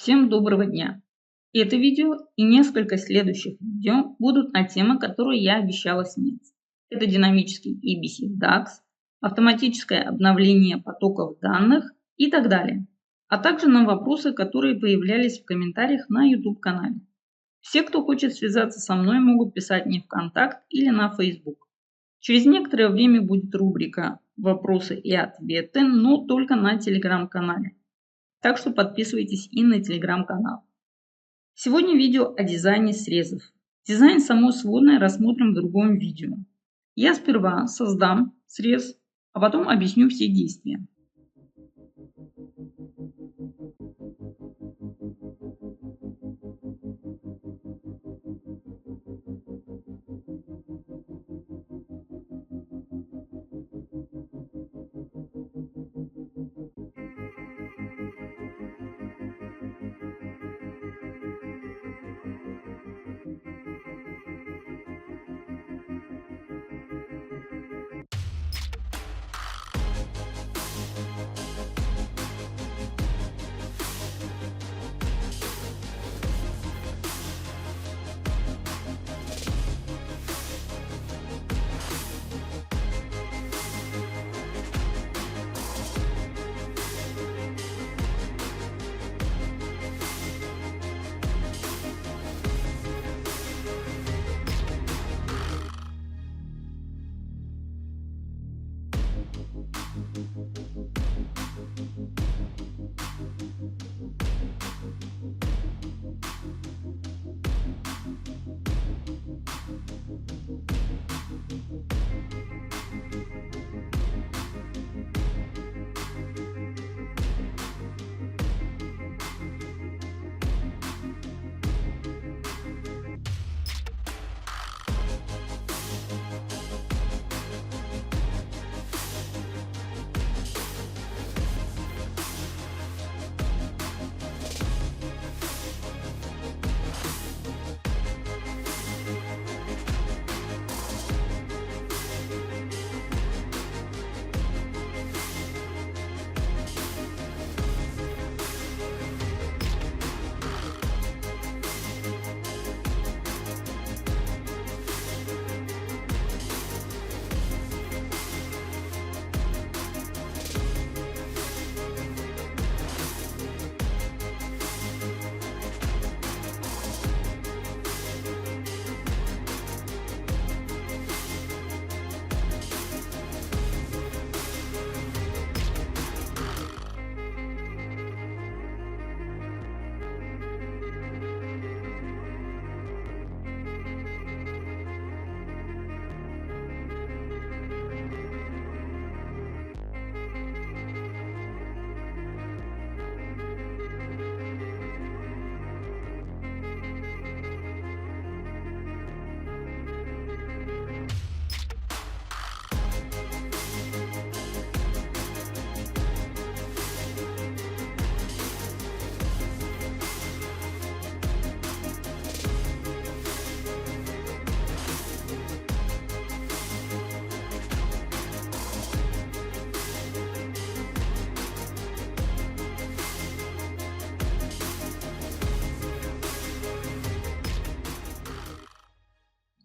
Всем доброго дня! Это видео и несколько следующих видео будут на темы, которые я обещала снять. Это динамический ABC в DAX, автоматическое обновление потоков данных и так далее. А также на вопросы, которые появлялись в комментариях на YouTube-канале. Все, кто хочет связаться со мной, могут писать мне в контакт или на Facebook. Через некоторое время будет рубрика «Вопросы и ответы», но только на Telegram-канале. Так что подписывайтесь и на телеграм-канал. Сегодня видео о дизайне срезов. Дизайн само сводное рассмотрим в другом видео. Я сперва создам срез, а потом объясню все действия.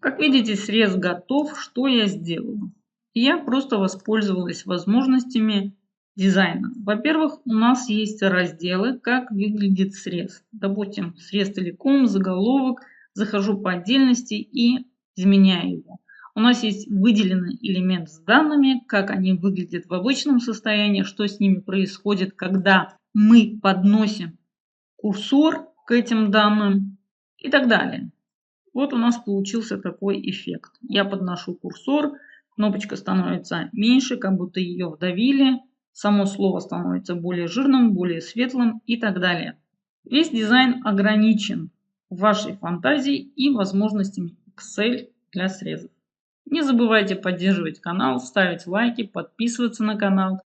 Как видите, срез готов. Что я сделала? Я просто воспользовалась возможностями дизайна. Во-первых, у нас есть разделы, как выглядит срез. Допустим, срез целиком, заголовок. Захожу по отдельности и изменяю его. У нас есть выделенный элемент с данными, как они выглядят в обычном состоянии, что с ними происходит, когда мы подносим курсор к этим данным и так далее. Вот у нас получился такой эффект. Я подношу курсор, кнопочка становится меньше, как будто ее вдавили. Само слово становится более жирным, более светлым и так далее. Весь дизайн ограничен вашей фантазией и возможностями Excel для срезов. Не забывайте поддерживать канал, ставить лайки, подписываться на канал.